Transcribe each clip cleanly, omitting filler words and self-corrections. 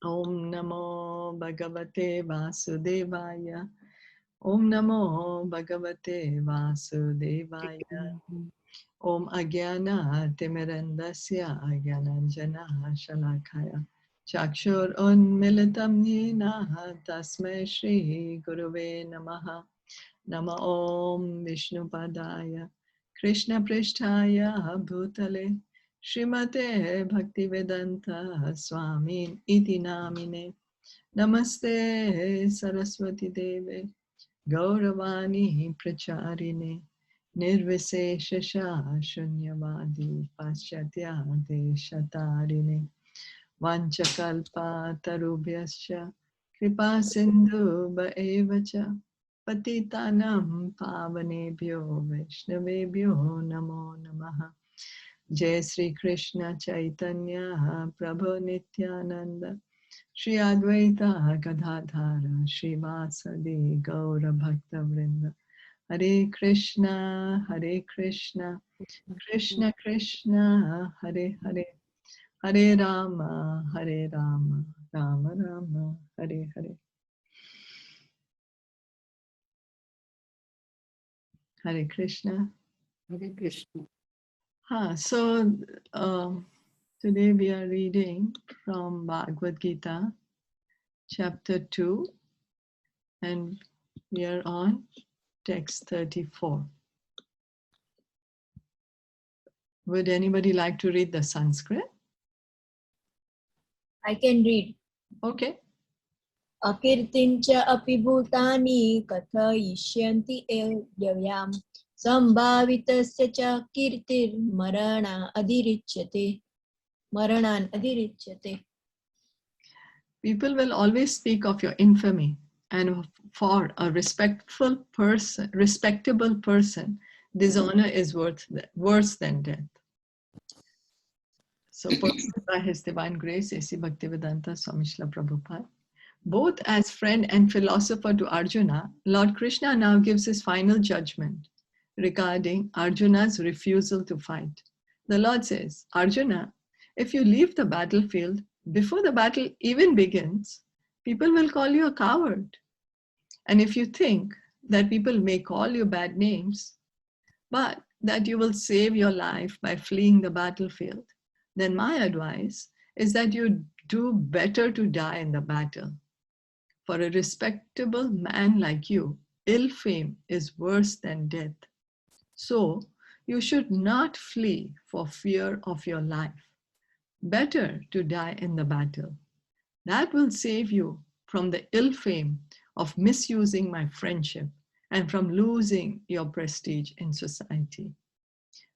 Om Namo Bhagavate Vasudevaya. Om Namo Bhagavate Vasudevaya. Om Agyana Timirandasya Agyananjana Shalakaya. Chakshur Unmilitam Yena Tasmai Shri Guruve Namaha. Nama Om Vishnupadaya Krishna Prishtaya Bhutale Srimate Bhaktivedanta Swami Iti Namine. Namaste Saraswati Deve Gauravani Pracharine Nirviseshasha Shunyavadi Paschatya Deshatarine Vanchakalpa Tarubhyascha Kripa Sindhu Bhaevacha Patitanam Pavanebhyo Vaishnavebhyo Namo Namaha. Jai Sri Krishna Chaitanya Prabhu Nityananda Shri Advaita Gadadhara Shri Vasadi Gaura Bhakta Vrinda. Hare Krishna Krishna Krishna Hare Hare Hare Rama Rama Rama Hare Hare. Hare Krishna. Hare Krishna. So today we are reading from Bhagavad Gita, chapter 2, and we are on text 34. Would anybody like to read the Sanskrit? I can read. Okay. Akirtincha api bhutani kathayishyanti evyam sambhavitasya cha kirtir maran adirichyate. People will always speak of your infamy, and for a respectable person, dishonor is worse than death. So, pursued by His Divine Grace, A.C. Bhaktivedanta Swami Srila Prabhupada, both as friend and philosopher to Arjuna, Lord Krishna now gives his final judgment regarding Arjuna's refusal to fight. The Lord says, Arjuna, if you leave the battlefield before the battle even begins, people will call you a coward. And if you think that people may call you bad names, but that you will save your life by fleeing the battlefield, then my advice is that you do better to die in the battle. For a respectable man like you, ill fame is worse than death. So you should not flee for fear of your life. Better to die in the battle. That will save you from the ill fame of misusing my friendship and from losing your prestige in society.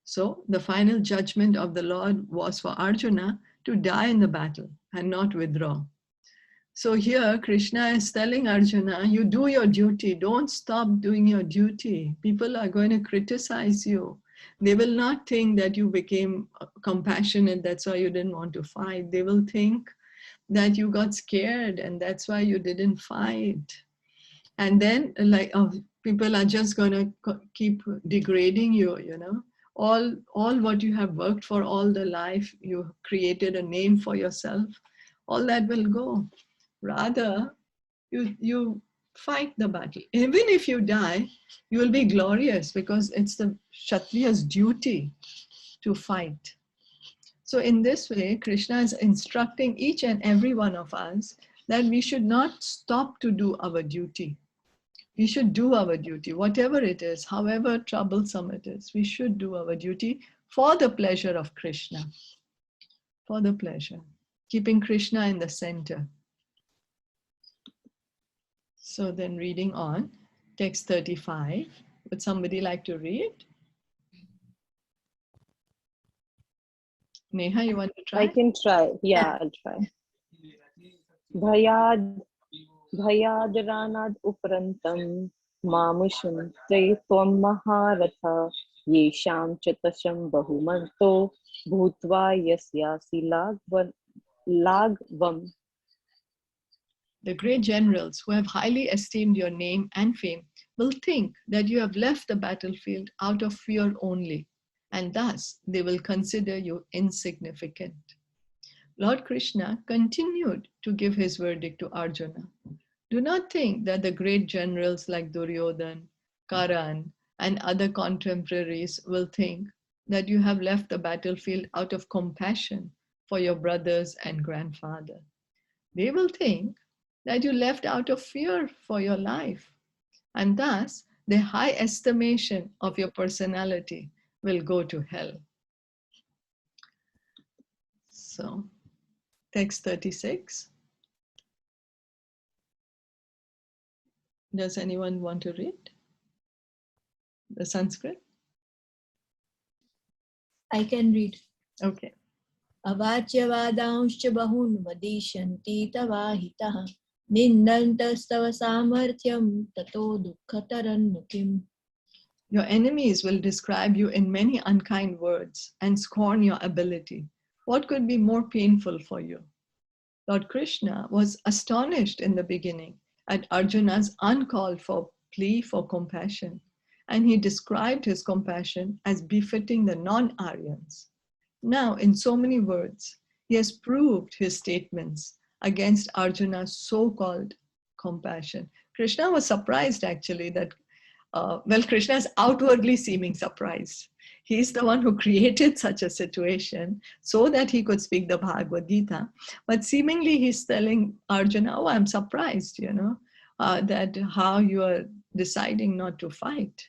So the final judgment of the Lord was for Arjuna to die in the battle and not withdraw. So here Krishna is telling Arjuna, you do your duty, don't stop doing your duty. People are going to criticize you. They will not think that you became compassionate, that's why you didn't want to fight. They will think that you got scared and that's why you didn't fight. And then people are just going to keep degrading you, you know. All what you have worked for all the life, you created a name for yourself, all that will go. Rather, you fight the battle. Even if you die, you will be glorious because it's the Kshatriya's duty to fight. So in this way, Krishna is instructing each and every one of us that we should not stop to do our duty. We should do our duty, whatever it is, however troublesome it is, we should do our duty for the pleasure of Krishna, for the pleasure, keeping Krishna in the center. So then reading on, text 35, would somebody like to read? Neha, you want to try? I can try. Yeah, I'll try. Bhayadranaad uprantam mamusham te tvam maharatha yesham chatasham bahumanto bhutva yasyasi lagvam. The great generals who have highly esteemed your name and fame will think that you have left the battlefield out of fear only, and thus they will consider you insignificant. Lord Krishna continued to give his verdict to Arjuna. Do not think that the great generals like Duryodhan, Karan, and other contemporaries will think that you have left the battlefield out of compassion for your brothers and grandfather. They will think that you left out of fear for your life, and thus the high estimation of your personality will go to hell. So, text 36. Does anyone want to read the Sanskrit? I can read. Okay. अवाच्यवादांश्च बहून् वदिष्यन्ति तवाहितः निन्दन्तस्तव सामर्थ्यं ततो दुःखतरं किम्. Your enemies will describe you in many unkind words and scorn your ability. What could be more painful for you? Lord Krishna was astonished in the beginning at Arjuna's uncalled for plea for compassion, and he described his compassion as befitting the non-Aryans. Now, in so many words, he has proved his statements against Arjuna's so-called compassion. Krishna was surprised actually that Krishna is outwardly seeming surprised. He's the one who created such a situation so that he could speak the Bhagavad Gita. But seemingly he's telling Arjuna, oh, I'm surprised, that how you are deciding not to fight.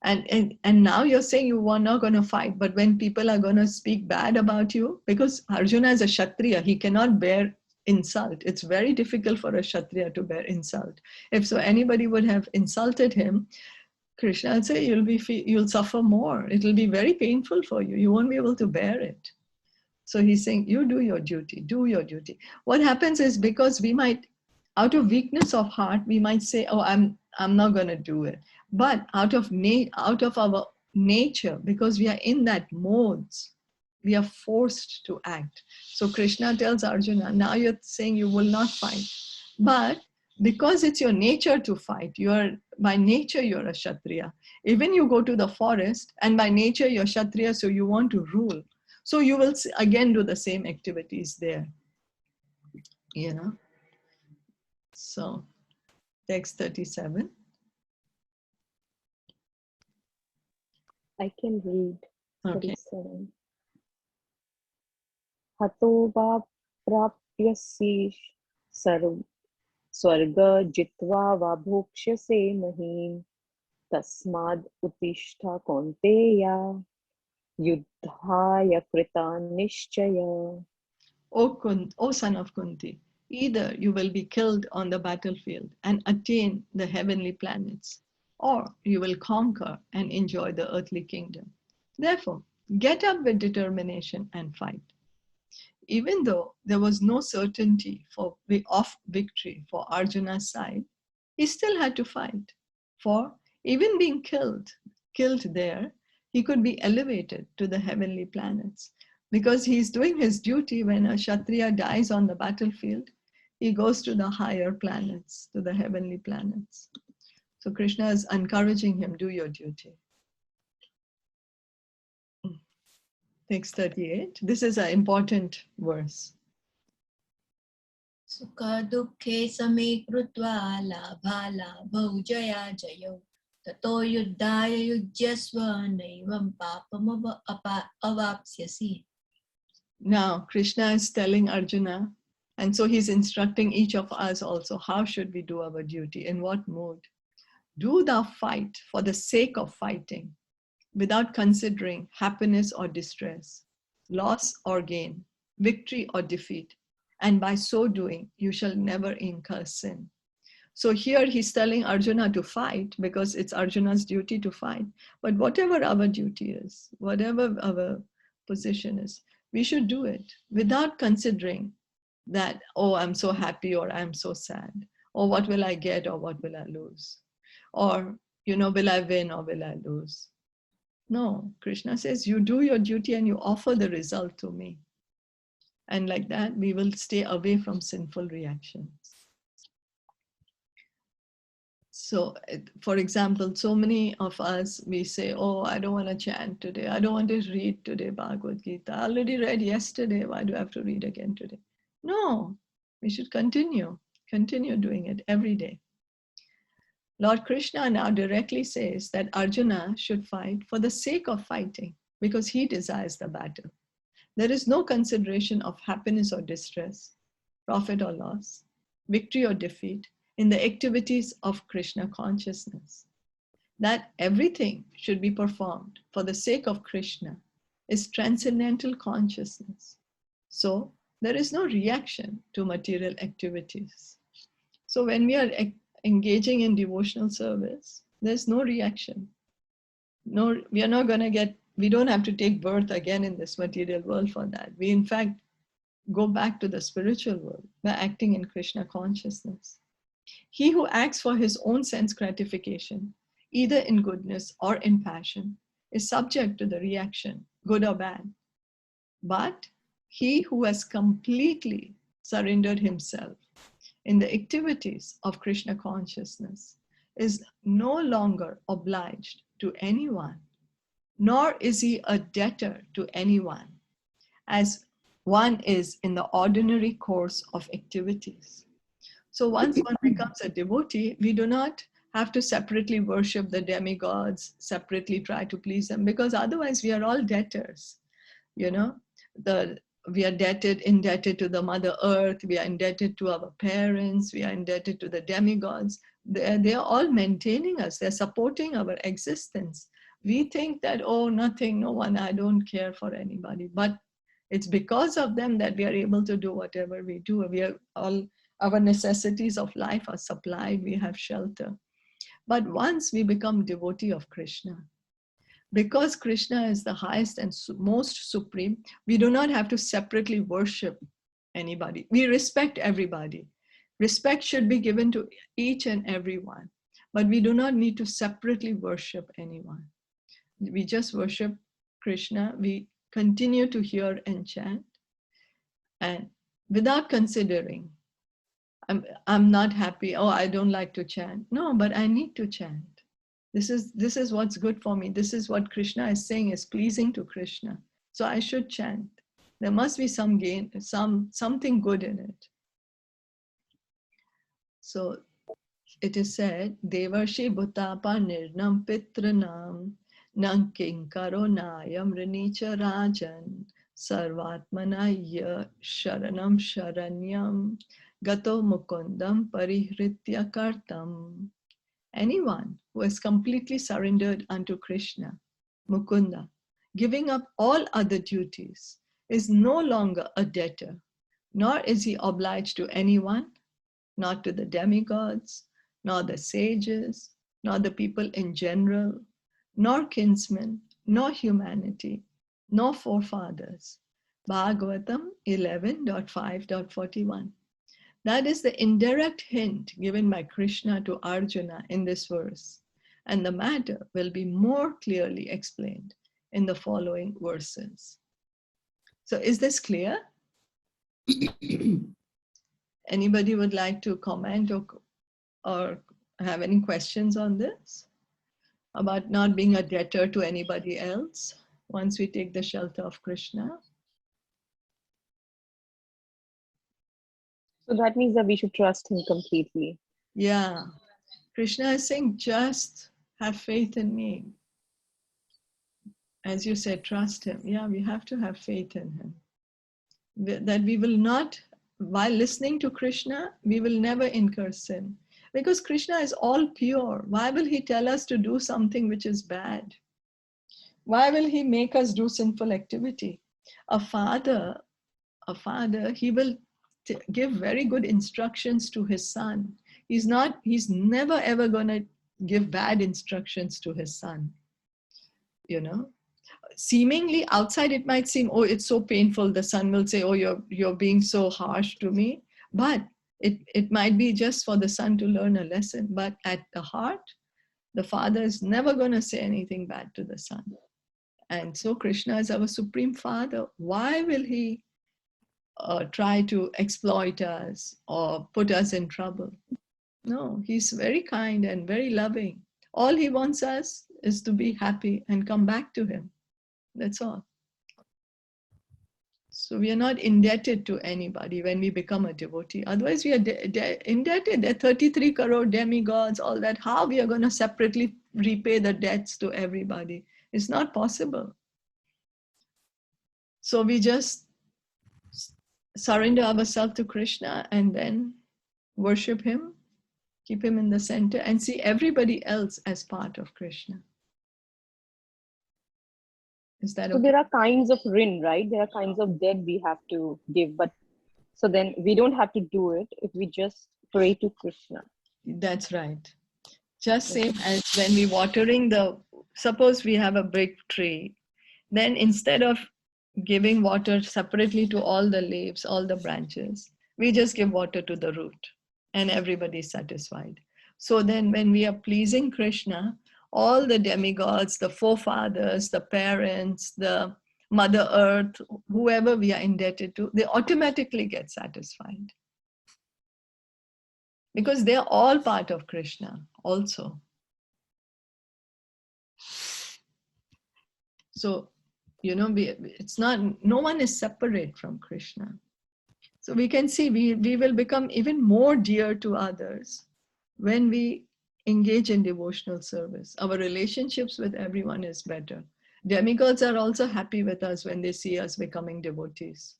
And now you're saying you were not going to fight, but when people are going to speak bad about you, because Arjuna is a Kshatriya, he cannot bear insult. It's very difficult for a Kshatriya to bear insult. If so anybody would have insulted him, Krishna will say you'll suffer more. It'll be very painful for you. You won't be able to bear it. So he's saying, you do your duty, do your duty. What happens is, because we might, out of weakness of heart, we might say, oh, I'm not going to do it. But out of our nature, because we are in that modes, we are forced to act. So Krishna tells Arjuna, now you're saying you will not fight. But because it's your nature to fight, by nature you're a Kshatriya. Even you go to the forest, and by nature you're Kshatriya, so you want to rule. So you will again do the same activities there. So, text 37. I can read. Okay. 37. Hato va prapyasi swarga jitva va bhokshase mahim tasmad utishta kaunteya yuddhaya krita nishchaya. O son of Kunti, either you will be killed on the battlefield and attain the heavenly planets, or you will conquer and enjoy the earthly kingdom. Therefore, get up with determination and fight. Even though there was no certainty of victory for Arjuna's side, he still had to fight. For even being killed there, he could be elevated to the heavenly planets. Because he's doing his duty. When a Kshatriya dies on the battlefield, he goes to the higher planets, to the heavenly planets. So Krishna is encouraging him, do your duty. Text 38. This is an important verse. Sukha dukhe same krutva labha labhau jaya jayo tato yuddhaya yujyasva naivam papam avapsyasi. Now Krishna is telling Arjuna, and so he's instructing each of us also, how should we do our duty, in what mode? Do thou fight for the sake of fighting, without considering happiness or distress, loss or gain, victory or defeat, and by so doing, you shall never incur sin. So here he's telling Arjuna to fight, because it's Arjuna's duty to fight. But whatever our duty is, whatever our position is, we should do it without considering that, oh, I'm so happy or I'm so sad, or what will I get or what will I lose, or, will I win or will I lose? No, Krishna says, you do your duty and you offer the result to me. And like that, we will stay away from sinful reactions. So, for example, so many of us, we say, oh, I don't want to chant today. I don't want to read today Bhagavad Gita. I already read yesterday. Why do I have to read again today? No, we should continue doing it every day. Lord Krishna now directly says that Arjuna should fight for the sake of fighting because he desires the battle. There is no consideration of happiness or distress, profit or loss, victory or defeat in the activities of Krishna consciousness. That everything should be performed for the sake of Krishna is transcendental consciousness. So there is no reaction to material activities. So when we are engaging in devotional service, there's no reaction. No, we are not going to get, we don't have to take birth again in this material world for that. We in fact go back to the spiritual world by acting in Krishna consciousness. He who acts for his own sense gratification, either in goodness or in passion, is subject to the reaction, good or bad. But he who has completely surrendered himself in the activities of Krishna consciousness is no longer obliged to anyone, nor is he a debtor to anyone, as one is in the ordinary course of activities. So once one becomes a devotee, we do not have to separately worship the demigods, separately try to please them, because otherwise we are all debtors. You know, we are indebted to the Mother Earth, we are indebted to our parents, we are indebted to the demigods. They are all maintaining us, they're supporting our existence. We think that, oh, nothing, no one, I don't care for anybody. But it's because of them that we are able to do whatever we do. We are all, our necessities of life are supplied, we have shelter. But once we become devotee of Krishna, because Krishna is the highest and most supreme, we do not have to separately worship anybody. We respect everybody. Respect should be given to each and every one, but we do not need to separately worship anyone. We just worship Krishna. We continue to hear and chant, and without considering, I'm not happy, oh, I don't like to chant. No, but I need to chant. This is what's good for me. This is what Krishna is saying is pleasing to Krishna. So I should chant. There must be some gain, something good in it. So it is said, Devarshi Bhutapa Nirnam Pitranam Nanking Karonayam Rinicha Rajan Sarvatmanaya Sharanam Sharanyam Gato Mukundam Parihritya Kartam. Anyone who has completely surrendered unto Krishna, Mukunda, giving up all other duties, is no longer a debtor, nor is he obliged to anyone, not to the demigods, nor the sages, nor the people in general, nor kinsmen, nor humanity, nor forefathers. Bhagavatam 11.5.41. That is the indirect hint given by Krishna to Arjuna in this verse, and the matter will be more clearly explained in the following verses. So is this clear? Anybody would like to comment or have any questions on this? About not being a debtor to anybody else once we take the shelter of Krishna? So that means that we should trust him completely. Yeah. Krishna is saying, just have faith in me. As you said, trust him. Yeah, we have to have faith in him. That we will not, while listening to Krishna, we will never incur sin. Because Krishna is all pure. Why will he tell us to do something which is bad? Why will he make us do sinful activity? A father, he will give very good instructions to his son. He's never ever going to give bad instructions to his son. You know, seemingly outside it might seem, oh, it's so painful. The son will say, oh, you're being so harsh to me. But it might be just for the son to learn a lesson. But at the heart, the father is never going to say anything bad to the son. And so Krishna is our supreme father. Why will he try to exploit us or put us in trouble? No, he's very kind and very loving. All he wants us is to be happy and come back to him. That's all. So we are not indebted to anybody when we become a devotee. Otherwise, we are indebted. There are 33 crore demigods, all that. How we are going to separately repay the debts to everybody? It's not possible. So we just surrender ourselves to Krishna and then worship him, keep him in the center, and see everybody else as part of Krishna. Is that So okay? there are kinds of rin, right? There are kinds of debt we have to give, but so then we don't have to do it if we just pray to Krishna. That's right. Just same as when we watering suppose we have a big tree, then instead of giving water separately to all the leaves, all the branches, we just give water to the root and everybody is satisfied. So then when we are pleasing Krishna, all the demigods, the forefathers, the parents, the Mother Earth, whoever we are indebted to, they automatically get satisfied. Because they're all part of Krishna also. So, it's not, no one is separate from Krishna. So we can see we will become even more dear to others when we engage in devotional service. Our relationships with everyone is better. Demigods are also happy with us when they see us becoming devotees,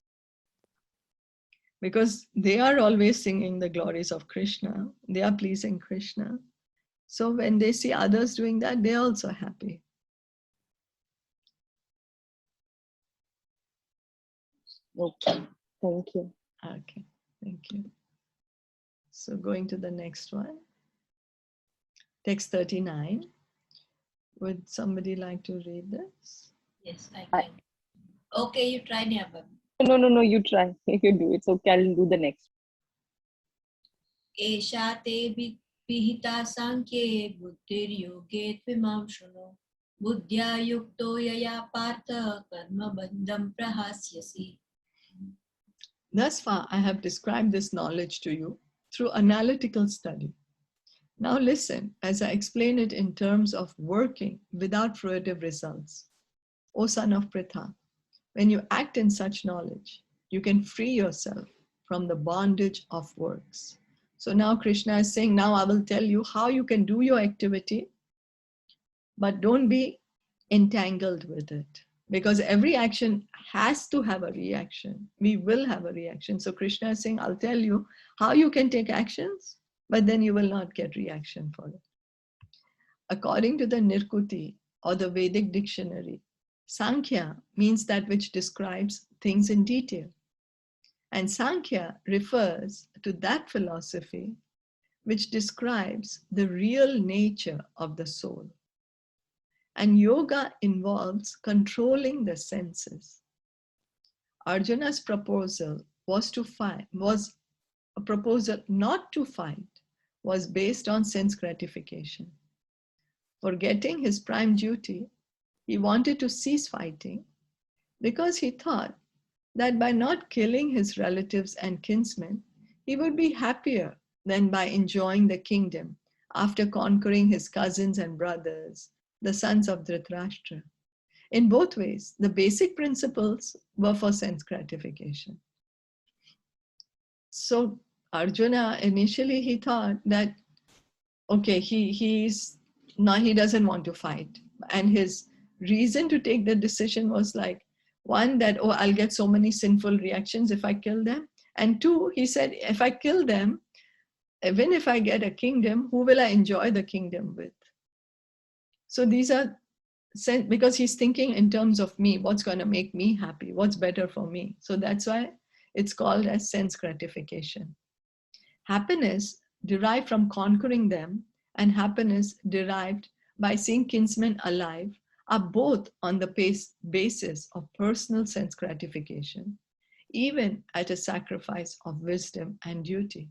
because they are always singing the glories of Krishna. They are pleasing Krishna. So when they see others doing that, they're also happy. Okay, thank you. Okay, thank you. So going to the next one. Text 39. Would somebody like to read this? Yes, I can. Okay, you try, Nyabam. No, you try. You do it. Okay, I'll do the next. एषा ते विहिता सांख्ये बुद्धिर्योगे त्विमां शृणु बुद्ध्या युक्तो यया Partha कर्मबन्धं प्रहास्यसि. Thus far, I have described this knowledge to you through analytical study. Now listen as I explain it in terms of working without fruitive results. O son of Pritha, when you act in such knowledge, you can free yourself from the bondage of works. So now Krishna is saying, now I will tell you how you can do your activity, but don't be entangled with it. Because every action has to have a reaction. We will have a reaction. So Krishna is saying, I'll tell you how you can take actions, but then you will not get reaction for it. According to the Nirkuti or the Vedic dictionary, Sankhya means that which describes things in detail. And Sankhya refers to that philosophy which describes the real nature of the soul. And yoga involves controlling the senses. Arjuna's proposal was a proposal not to fight, was based on sense gratification. Forgetting his prime duty, he wanted to cease fighting because he thought that by not killing his relatives and kinsmen, he would be happier than by enjoying the kingdom after conquering his cousins and brothers, the sons of Dhritarashtra. In both ways, the basic principles were for sense gratification. So Arjuna, initially he thought that, okay, he doesn't want to fight. And his reason to take the decision was like, one, that, oh, I'll get so many sinful reactions if I kill them. And two, he said, if I kill them, even if I get a kingdom, who will I enjoy the kingdom with? So these are, because he's thinking in terms of me, what's going to make me happy, what's better for me. So that's why it's called as sense gratification. Happiness derived from conquering them and happiness derived by seeing kinsmen alive are both on the basis of personal sense gratification, even at a sacrifice of wisdom and duty.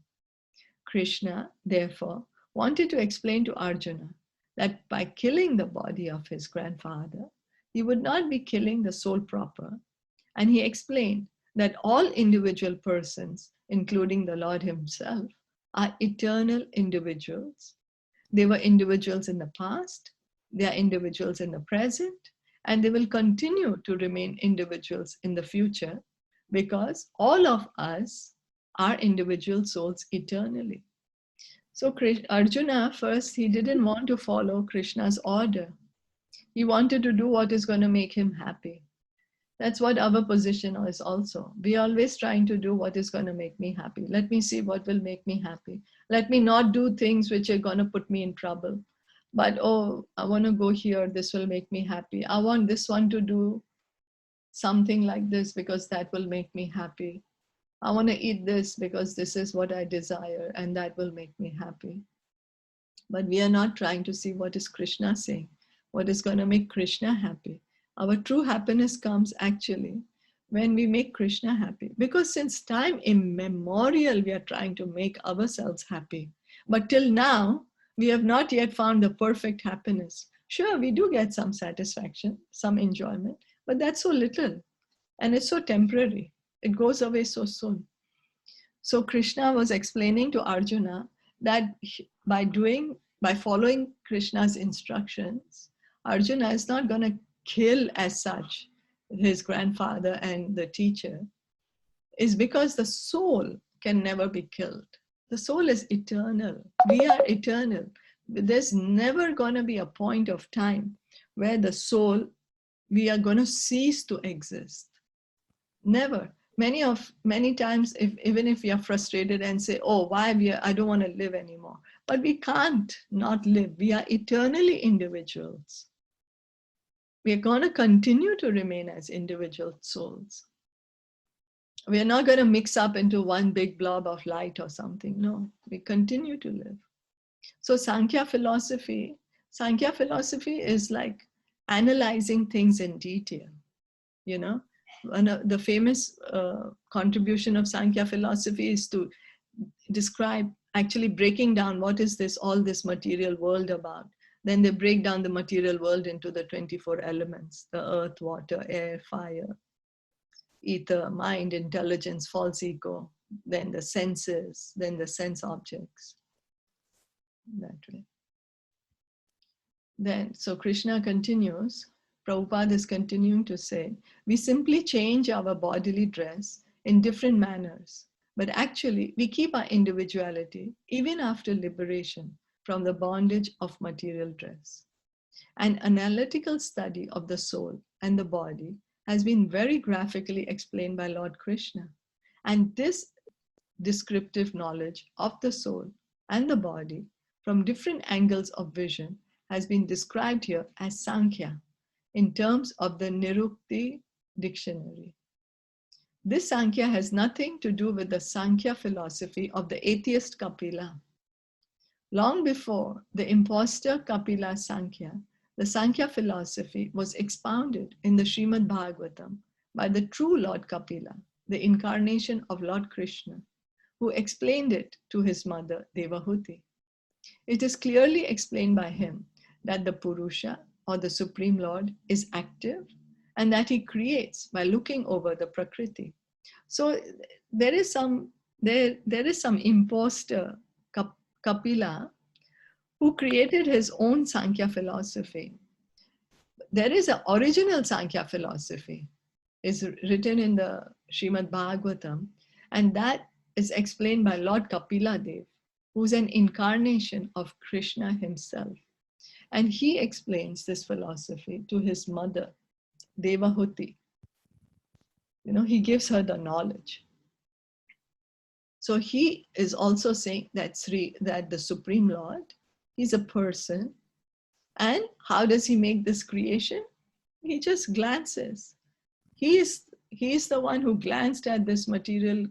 Krishna, therefore, wanted to explain to Arjuna that by killing the body of his grandfather, he would not be killing the soul proper. And he explained that all individual persons, including the Lord himself, are eternal individuals. They were individuals in the past, they are individuals in the present, and they will continue to remain individuals in the future because all of us are individual souls eternally. So Arjuna, first, he didn't want to follow Krishna's order. He wanted to do what is going to make him happy. That's what our position is also. We are always trying to do what is going to make me happy. Let me see what will make me happy. Let me not do things which are going to put me in trouble. But, oh, I want to go here. This will make me happy. I want this one to do something like this because that will make me happy. I want to eat this because this is what I desire and that will make me happy. But we are not trying to see what is Krishna saying, what is going to make Krishna happy. Our true happiness comes actually when we make Krishna happy. Because since time immemorial, we are trying to make ourselves happy. But till now, we have not yet found the perfect happiness. Sure, we do get some satisfaction, some enjoyment, but that's so little. And it's so temporary. It goes away so soon. So Krishna was explaining to Arjuna that by following Krishna's instructions, Arjuna is not going to kill as such his grandfather and the teacher, is because the soul can never be killed. The soul is eternal. We are eternal. There's never going to be a point of time where the soul, we are going to cease to exist. Never. Many times, even if we are frustrated and say, oh, I don't want to live anymore. But we can't not live. We are eternally individuals. We are going to continue to remain as individual souls. We are not going to mix up into one big blob of light or something. No, we continue to live. So Sankhya philosophy is like analyzing things in detail, you know. One of the famous contribution of Sankhya philosophy is to describe, actually breaking down what is all this material world about. Then they break down the material world into the 24 elements, the earth, water, air, fire, ether, mind, intelligence, false ego, then the senses, then the sense objects, that way. Then, so Krishna continues, Prabhupada is continuing to say, we simply change our bodily dress in different manners, but actually we keep our individuality even after liberation from the bondage of material dress. An analytical study of the soul and the body has been very graphically explained by Lord Krishna. And this descriptive knowledge of the soul and the body from different angles of vision has been described here as Sankhya in terms of the Nirukti dictionary. This Sankhya has nothing to do with the Sankhya philosophy of the atheist Kapila. Long before the impostor Kapila Sankhya, the Sankhya philosophy was expounded in the Srimad Bhagavatam by the true Lord Kapila, the incarnation of Lord Krishna, who explained it to his mother Devahuti. It is clearly explained by him that the Purusha, or the Supreme Lord, is active and that he creates by looking over the Prakriti. So there is some impostor Kapila who created his own Sankhya philosophy. There is an original Sankhya philosophy, is written in the Srimad Bhagavatam, and that is explained by Lord Kapila Dev, who's an incarnation of Krishna himself. And he explains this philosophy to his mother, Devahuti. You know, he gives her the knowledge. So he is also saying that the Supreme Lord, he's a person. And how does he make this creation? He just glances. He is the one who glanced at this material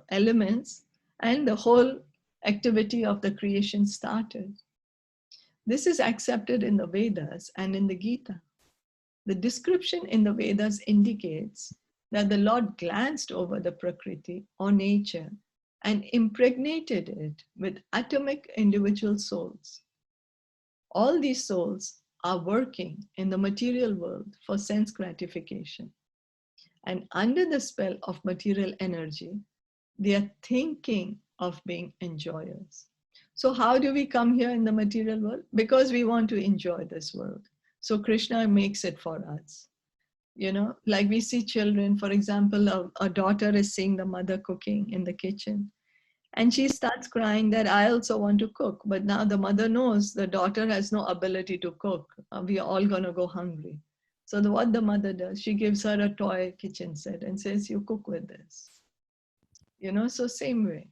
elements, and the whole activity of the creation started. This is accepted in the Vedas and in the Gita. The description in the Vedas indicates that the Lord glanced over the Prakriti or nature and impregnated it with atomic individual souls. All these souls are working in the material world for sense gratification. And under the spell of material energy, they are thinking of being enjoyers. So how do we come here in the material world? Because we want to enjoy this world. So Krishna makes it for us. You know, like we see children, for example, a daughter is seeing the mother cooking in the kitchen. And she starts crying that I also want to cook. But now the mother knows the daughter has no ability to cook. We are all going to go hungry. So what the mother does, she gives her a toy kitchen set and says, you cook with this. You know, so same way.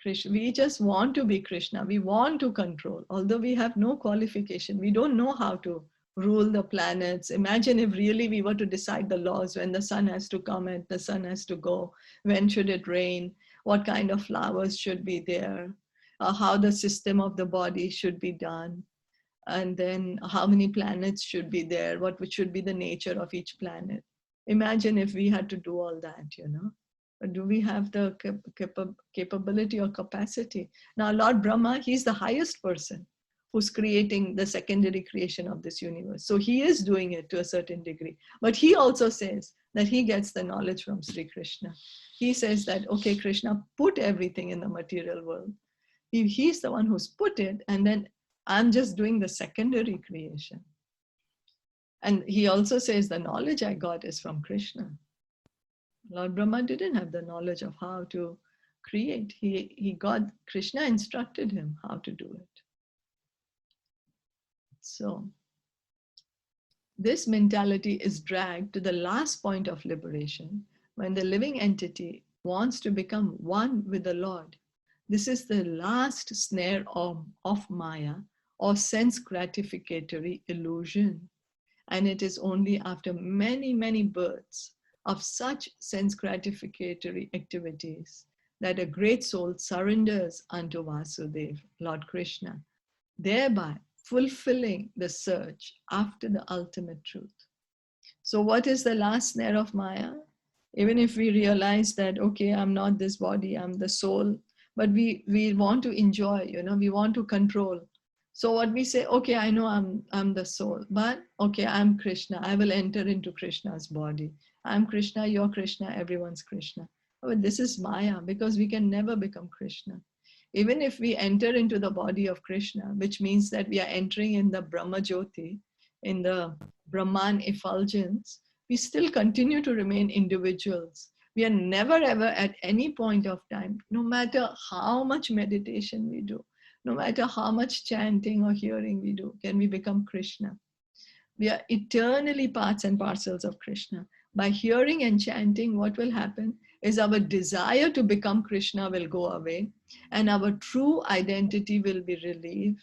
Krishna, we just want to be Krishna. We want to control. Although we have no qualification, we don't know how to rule the planets. Imagine if really we were to decide the laws, when the sun has to come and the sun has to go, when should it rain, what kind of flowers should be there, how the system of the body should be done, and then how many planets should be there, what should be the nature of each planet. Imagine if we had to do all that, you know. Do we have the capability or capacity? Now, Lord Brahma, he's the highest person who's creating the secondary creation of this universe. So he is doing it to a certain degree. But he also says that he gets the knowledge from Sri Krishna. He says that, okay, Krishna put everything in the material world. He's the one who's put it, and then I'm just doing the secondary creation. And he also says the knowledge I got is from Krishna. Lord Brahma didn't have the knowledge of how to create. He got, Krishna instructed him how to do it. So this mentality is dragged to the last point of liberation when the living entity wants to become one with the Lord. This is the last snare of Maya or sense gratificatory illusion. And it is only after many, many births of such sense gratificatory activities that a great soul surrenders unto Vasudeva, Lord Krishna, thereby fulfilling the search after the ultimate truth. So what is the last snare of Maya? Even if we realize that, okay, I'm not this body, I'm the soul, but we want to enjoy, you know, we want to control. So what we say, okay, I know I'm the soul, but okay, I'm Krishna. I will enter into Krishna's body. I'm Krishna, you're Krishna, everyone's Krishna. But this is Maya, because we can never become Krishna. Even if we enter into the body of Krishna, which means that we are entering in the Brahma Jyoti, in the Brahman effulgence, we still continue to remain individuals. We are never ever at any point of time, no matter how much meditation we do, no matter how much chanting or hearing we do, can we become Krishna. We are eternally parts and parcels of Krishna. By hearing and chanting, what will happen is our desire to become Krishna will go away, and our true identity will be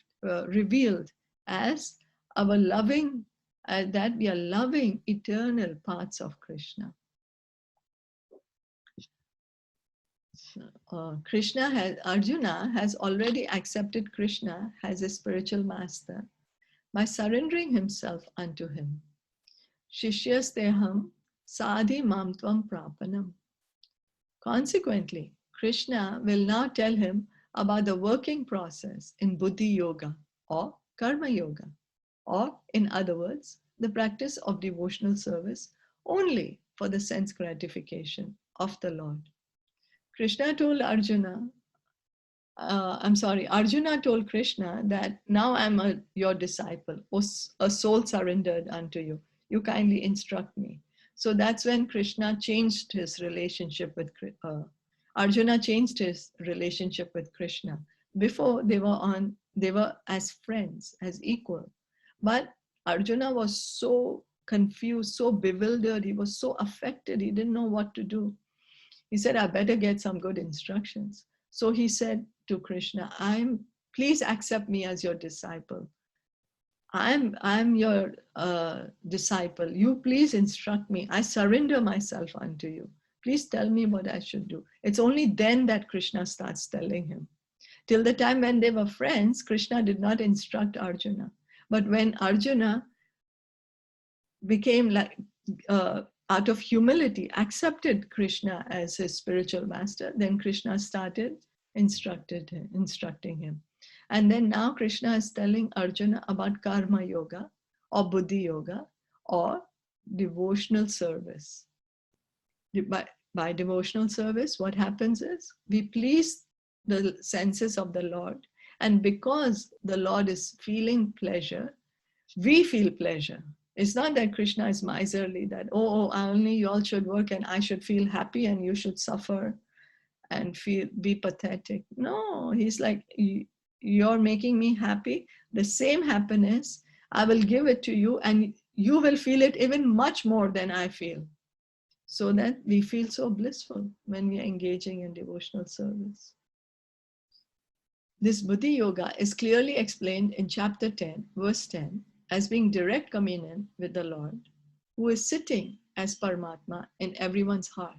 revealed as our loving, that we are loving eternal parts of Krishna. Arjuna has already accepted Krishna as his spiritual master by surrendering himself unto him. Shishyasteham sadhi mam tvam prapanam. Consequently, Krishna will now tell him about the working process in Buddhi Yoga or Karma Yoga, or in other words, the practice of devotional service only for the sense gratification of the Lord. Arjuna told Krishna that now I'm your disciple, a soul surrendered unto you. You kindly instruct me. So that's when Krishna changed his relationship with Arjuna changed his relationship with Krishna. Before they were as friends, as equal. But Arjuna was so confused, so bewildered, he was so affected, he didn't know what to do. He said, I better get some good instructions. So he said to Krishna, please accept me as your disciple. I'm your disciple. You please instruct me. I surrender myself unto you. Please tell me what I should do. It's only then that Krishna starts telling him. Till the time when they were friends, Krishna did not instruct Arjuna. But when Arjuna became like, out of humility, accepted Krishna as his spiritual master, then Krishna started instructing him. And then now Krishna is telling Arjuna about Karma Yoga or Buddhi Yoga or devotional service. By devotional service, what happens is we please the senses of the Lord. And because the Lord is feeling pleasure, we feel pleasure. It's not that Krishna is miserly, that, only you all should work and I should feel happy and you should suffer and be pathetic. No, he's like, you're making me happy. The same happiness, I will give it to you and you will feel it even much more than I feel. So that we feel so blissful when we are engaging in devotional service. This Buddhi Yoga is clearly explained in chapter 10, verse 10, as being direct communion with the Lord, who is sitting as Paramatma in everyone's heart.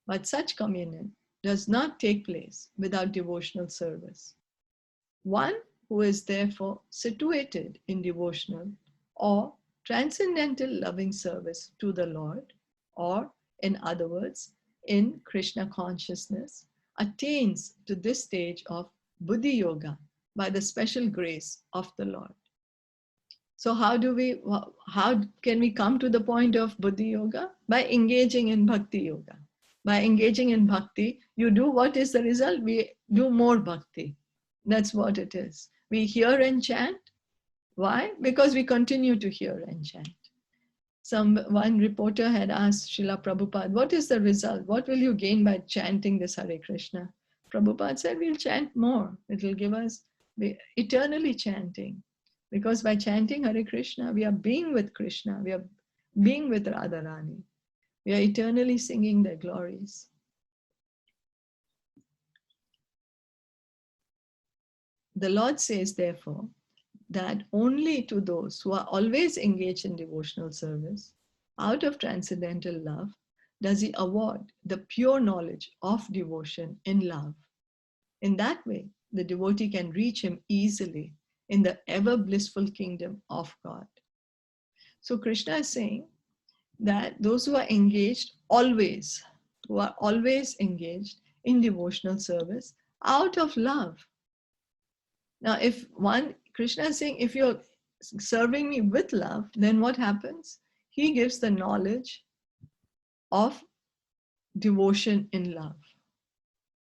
But such communion does not take place without devotional service. One who is therefore situated in devotional or transcendental loving service to the Lord, or in other words, in Krishna consciousness, attains to this stage of Buddhi Yoga by the special grace of the Lord. So how can we come to the point of Buddhi Yoga? By engaging in Bhakti Yoga. By engaging in Bhakti, you do, what is the result? We do more Bhakti. That's what it is. We hear and chant. Why? Because we continue to hear and chant. One reporter had asked Srila Prabhupada, what is the result? What will you gain by chanting this Hare Krishna? Prabhupada said, we'll chant more. It will give us eternally chanting. Because by chanting Hare Krishna, we are being with Krishna. We are being with Radharani. We are eternally singing their glories. The Lord says, therefore, that only to those who are always engaged in devotional service, out of transcendental love, does he award the pure knowledge of devotion in love. In that way, the devotee can reach him easily in the ever blissful kingdom of God. So Krishna is saying that those who are engaged always, who are always engaged in devotional service out of love. Now, Krishna is saying, if you're serving me with love, then what happens? He gives the knowledge of devotion in love.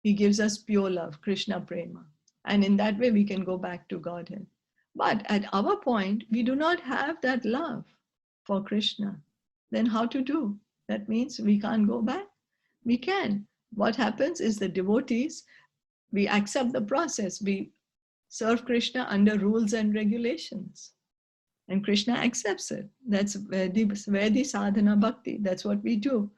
He gives us pure love, Krishna Prema. And in that way, we can go back to Godhead. But at our point, we do not have that love for Krishna. Then how to do? That means we can't go back. We can. What happens is the devotees, we accept the process. We serve Krishna under rules and regulations. And Krishna accepts it. That's Vaidhi Sadhana Bhakti. That's what we do.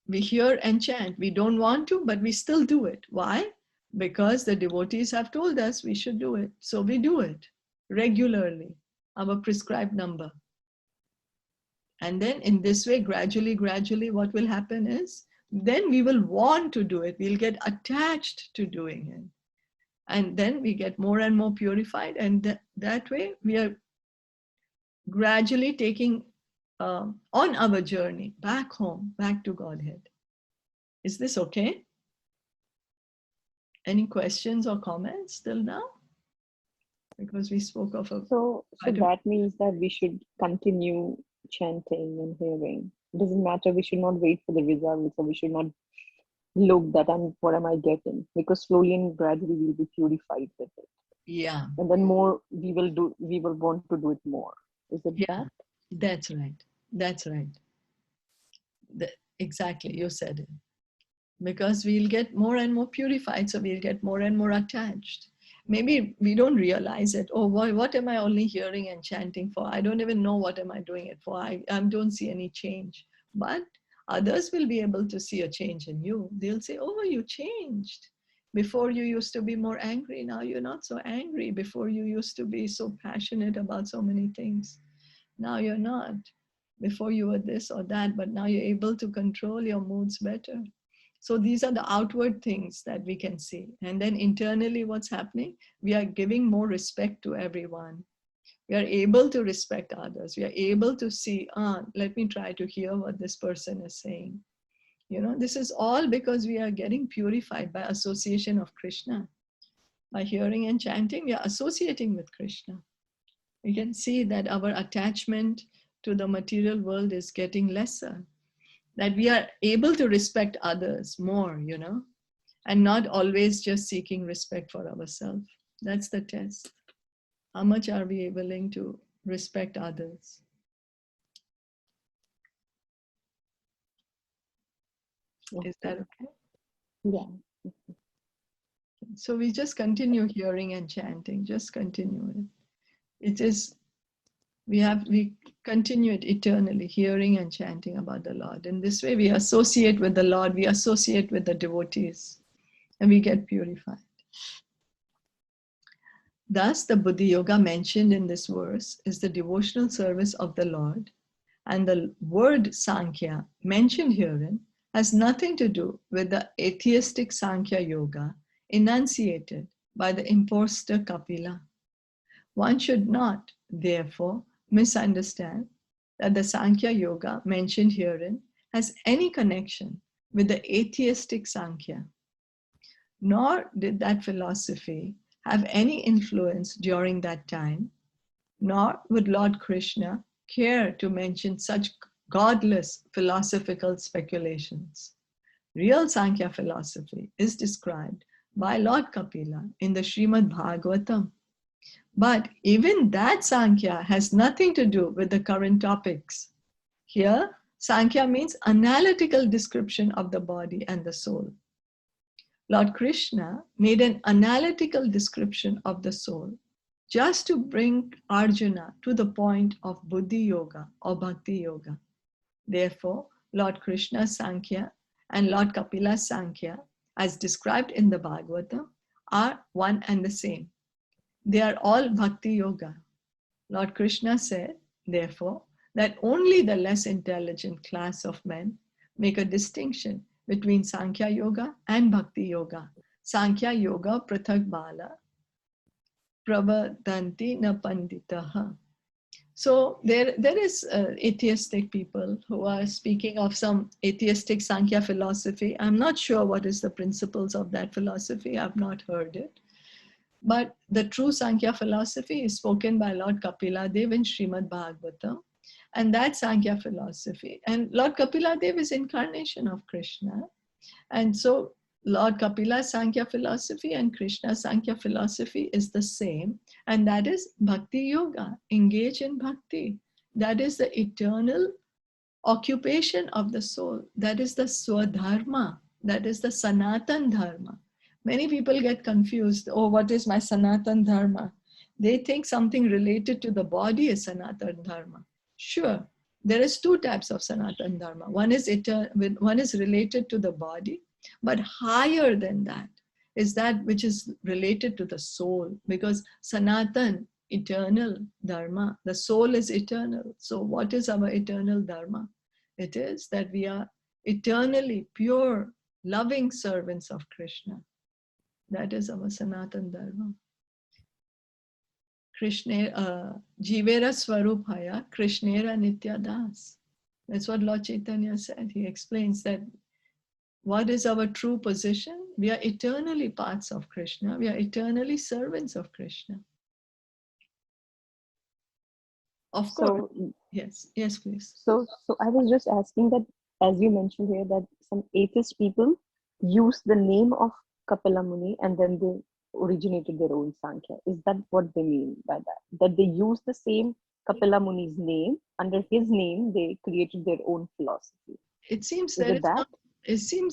We hear and chant. We don't want to, but we still do it. Why? Because the devotees have told us we should do it. So we do it regularly, our prescribed number. And then in this way, gradually, what will happen is, then we will want to do it. We'll get attached to doing it. And then we get more and more purified. And that way, we are gradually taking on our journey back home, back to Godhead. Is this okay? Any questions or comments till now? Because we spoke of a... So that means that we should continue chanting and hearing. It doesn't matter, we should not wait for the results, or we should not look that what am I getting? Because slowly and gradually we'll be purified with it. Yeah. And then more we will want to do it more. Is it that? That's right. That's right. Exactly, you said it. Because we'll get more and more purified, so we'll get more and more attached. Maybe we don't realize it. Oh, what am I only hearing and chanting for? I don't even know what am I doing it for. I don't see any change. But others will be able to see a change in you. They'll say, oh, you changed. Before you used to be more angry. Now you're not so angry. Before you used to be so passionate about so many things. Now you're not. Before you were this or that, but now you're able to control your moods better. So these are the outward things that we can see. And then internally what's happening? We are giving more respect to everyone. We are able to respect others. We are able to see, let me try to hear what this person is saying. You know, this is all because we are getting purified by association of Krishna. By hearing and chanting, we are associating with Krishna. We can see that our attachment to the material world is getting lesser. That we are able to respect others more, you know. and not always just seeking respect for ourselves. That's the test. How much are we willing to respect others? Is that okay? Yeah. So we just continue hearing and chanting, just continue it. It is, we continue it eternally, hearing and chanting about the Lord. In this way, we associate with the Lord, we associate with the devotees, and we get purified. Thus, the Buddhi Yoga mentioned in this verse is the devotional service of the Lord, and the word Sankhya mentioned herein has nothing to do with the atheistic Sankhya Yoga enunciated by the impostor Kapila. One should not, therefore, misunderstand that the Sankhya Yoga mentioned herein has any connection with the atheistic Sankhya. Nor did that philosophy have any influence during that time, nor would Lord Krishna care to mention such godless philosophical speculations. Real Sankhya philosophy is described by Lord Kapila in the Srimad Bhagavatam. But even that Sankhya has nothing to do with the current topics. Here, Sankhya means analytical description of the body and the soul. Lord Krishna made an analytical description of the soul just to bring Arjuna to the point of Buddhi Yoga or Bhakti Yoga. Therefore, Lord Krishna's Sankhya and Lord Kapila's Sankhya, as described in the Bhagavatam, are one and the same. They are all Bhakti Yoga. Lord Krishna said, therefore, that only the less intelligent class of men make a distinction between Sankhya Yoga and Bhakti Yoga. Sankhya Yoga prathak bala pravadanti na panditaha. So there is atheistic people who are speaking of some atheistic Sankhya philosophy. I'm not sure what is the principles of that philosophy. I've not heard it. But the true Sankhya philosophy is spoken by Lord Kapila Dev in Srimad Bhagavatam. And that Sankhya philosophy. And Lord Kapila Dev is incarnation of Krishna. And so Lord Kapila's Sankhya philosophy and Krishna's Sankhya philosophy is the same. And that is Bhakti Yoga, engage in Bhakti. That is the eternal occupation of the soul. That is the Swadharma. That is the Sanatan Dharma. Many people get confused. Oh, what is my Sanatan Dharma? They think something related to the body is Sanatan Dharma. Sure, there is two types of Sanatan Dharma. One is related to the body, but higher than that is that which is related to the soul, because Sanatan, eternal Dharma, the soul is eternal. So what is our eternal Dharma? It is that we are eternally pure, loving servants of Krishna. That is our Sanatan Dharma. Krishna, Jivera Swarupaya, Krishnera Nitya Das. That's what Lord Chaitanya said. He explains that what is our true position? We are eternally parts of Krishna. We are eternally servants of Krishna. Of course. Yes, please. So I was just asking that, as you mentioned here, that some atheist people use the name of Kapila Muni and then they originated their own Sankhya. Is that what they mean by that? That they use the same Kapila Muni's name, under his name, they created their own philosophy. It seems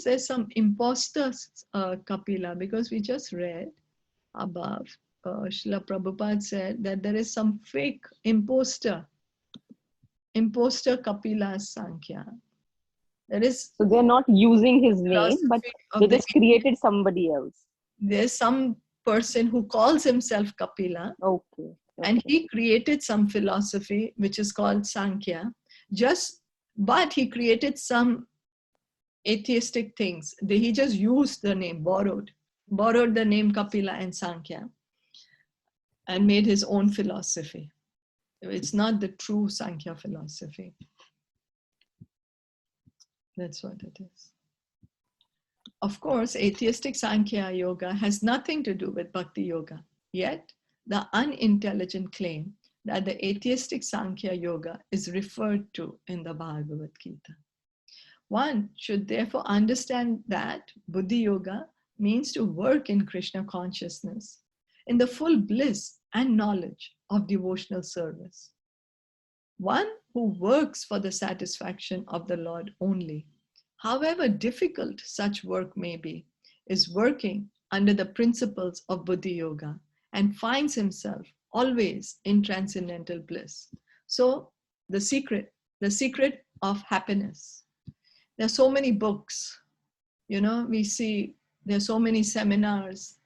there's some imposter Kapila, because we just read above, Srila Prabhupada said that there is some fake imposter Kapila Sankhya. So they're not using his name, but they just created somebody else. There's some person who calls himself Kapila. Okay. And he created some philosophy which is called Sankhya. But he created some atheistic things. He just used the name, borrowed the name Kapila and Sankhya, and made his own philosophy. It's not the true Sankhya philosophy. That's what it is. Of course, atheistic Sankhya Yoga has nothing to do with Bhakti Yoga. Yet, the unintelligent claim that the atheistic Sankhya Yoga is referred to in the Bhagavad Gita. One should therefore understand that Buddhi Yoga means to work in Krishna consciousness in the full bliss and knowledge of devotional service. One who works for the satisfaction of the Lord only, however difficult such work may be, is working under the principles of Buddhi Yoga and finds himself always in transcendental bliss. So the secret of happiness. There are so many books, we see there are so many seminars,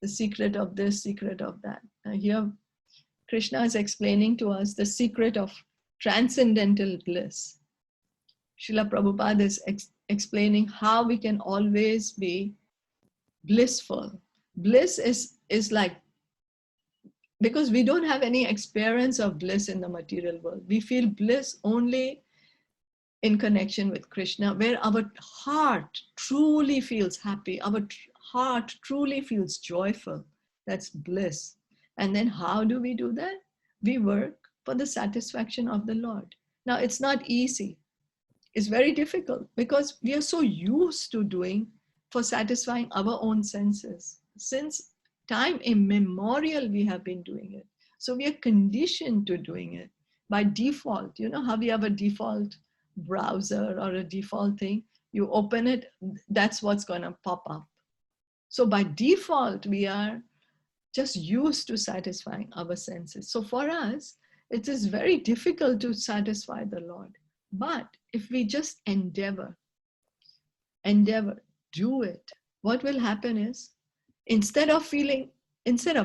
the secret of this, secret of that. Now here Krishna is explaining to us the secret of transcendental bliss. Srila Prabhupada is explaining how we can always be blissful. Bliss is like, because we don't have any experience of bliss in the material world. We feel bliss only in connection with Krishna, where our heart truly feels happy, our heart truly feels joyful. That's bliss. And then how do we do that? We work for the satisfaction of the Lord. Now, it's not easy. It's very difficult because we are so used to doing for satisfying our own senses. Since time immemorial, we have been doing it. So we are conditioned to doing it by default. You know how we have a default browser or a default thing? You open it, that's what's going to pop up. So by default, we are just used to satisfying our senses. So for us, it is very difficult to satisfy the Lord. But if we just endeavor, do it, what will happen is, instead of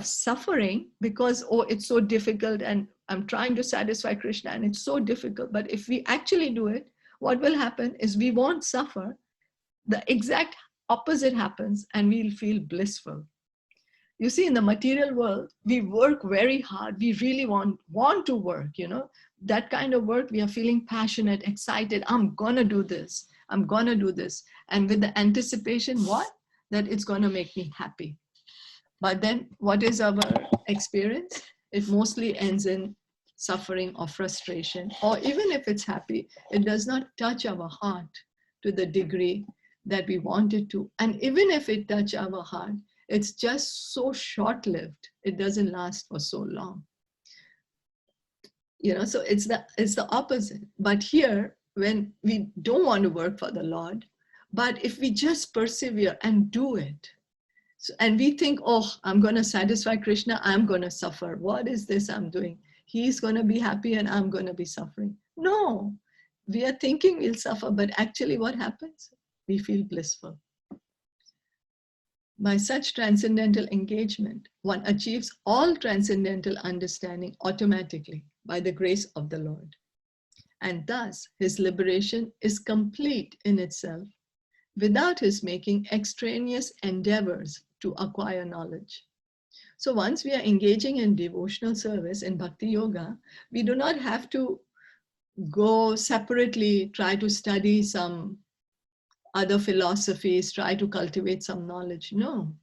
suffering because, oh, it's so difficult and I'm trying to satisfy Krishna and it's so difficult, but if we actually do it, what will happen is we won't suffer. The exact opposite happens and we'll feel blissful. You see, in the material world, we work very hard. We really want to work, that kind of work. We are feeling passionate, excited. I'm going to do this. I'm going to do this. And with the anticipation, what? That it's going to make me happy. But then what is our experience? It mostly ends in suffering or frustration. Or even if it's happy, it does not touch our heart to the degree that we want it to. And even if it touches our heart, it's just so short-lived. It doesn't last for so long. So it's the opposite. But here, when we don't want to work for the Lord, but if we just persevere and do it, and we think, oh, I'm going to satisfy Krishna, I'm going to suffer. What is this I'm doing? He's going to be happy and I'm going to be suffering. No, we are thinking we'll suffer, but actually what happens? We feel blissful. By such transcendental engagement, one achieves all transcendental understanding automatically by the grace of the Lord. And thus, his liberation is complete in itself without his making extraneous endeavors to acquire knowledge. So once we are engaging in devotional service in Bhakti Yoga, we do not have to go separately, try to study some other philosophies, try to cultivate some knowledge. No,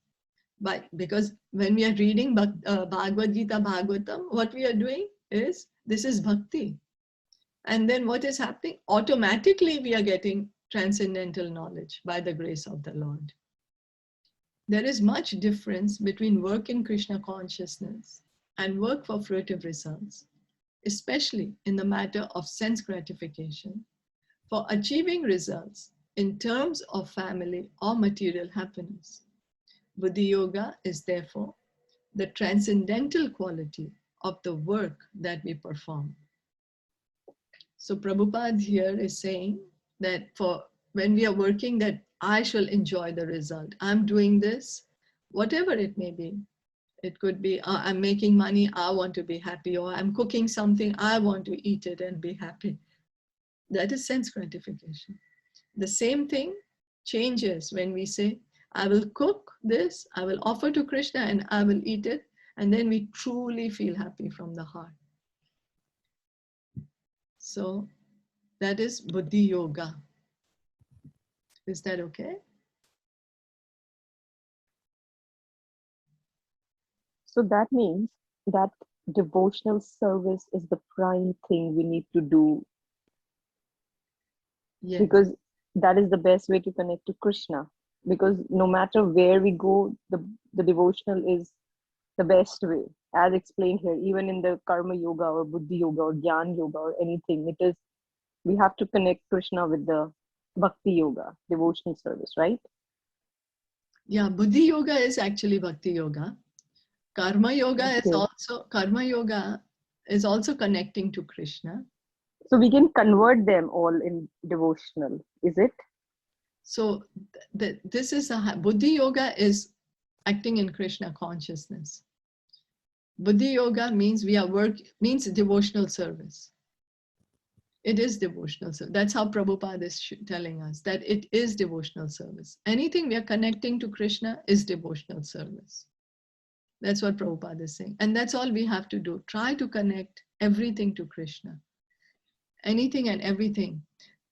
but because when we are reading Bhagavad Gita, Bhagavatam, what we are doing is, this is bhakti. And then what is happening? Automatically we are getting transcendental knowledge by the grace of the Lord. There is much difference between work in Krishna consciousness and work for fruitive results, especially in the matter of sense gratification. For achieving results in terms of family or material happiness, Buddhi Yoga is therefore the transcendental quality of the work that we perform. So Prabhupada here is saying that for when we are working, that I shall enjoy the result. I'm doing this, whatever it may be. It could be, I'm making money, I want to be happy, or I'm cooking something, I want to eat it and be happy. That is sense gratification. The same thing changes when we say, I will cook this, I will offer to Krishna and I will eat it. And then we truly feel happy from the heart. So that is Buddhi Yoga. Is that okay? So that means that devotional service is the prime thing we need to do. Yes. Because that is the best way to connect to Krishna. because no matter where we go, the devotional is the best way, as explained here, even in the karma yoga or buddhi yoga or jnana yoga or anything. It is, we have to connect Krishna with the bhakti yoga, devotional service, right? Yeah, buddhi yoga is actually bhakti yoga. Karma yoga is also connecting to Krishna. So we can convert them all in devotional, is it? So this is buddhi yoga is acting in Krishna consciousness. Buddhi yoga means means devotional service. It is devotional service. That's how Prabhupada is telling us, that it is devotional service. Anything we are connecting to Krishna is devotional service. That's what Prabhupada is saying. And that's all we have to do. Try to connect everything to Krishna. Anything and everything.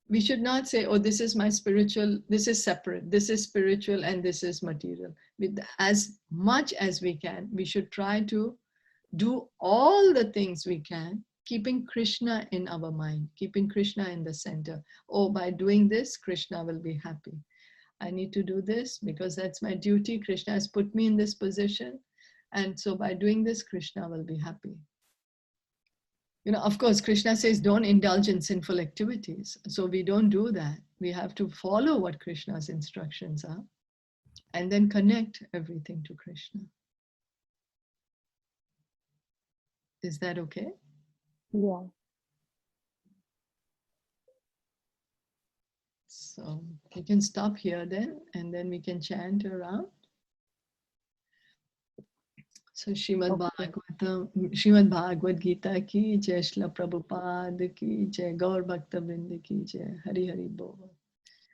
We should not say, oh, this is my spiritual, this is separate, this is spiritual, and this is material. With as much as we can, we should try to do all the things we can, keeping Krishna in our mind, keeping Krishna in the center. Oh, by doing this, Krishna will be happy. I need to do this because that's my duty. Krishna has put me in this position. And so by doing this, Krishna will be happy. You know, of course, Krishna says, don't indulge in sinful activities. So we don't do that. We have to follow what Krishna's instructions are and then connect everything to Krishna. Is that okay? Yeah. So we can stop here then, and then we can chant around. So Srimad Bhagavad Gita ki Jai, Srila Prabhupada ki Jai, Gaur Bhakta Vrinda ki Jai, Hari Hari Bol.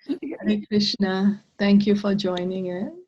Hare Krishna. Thank you for joining in.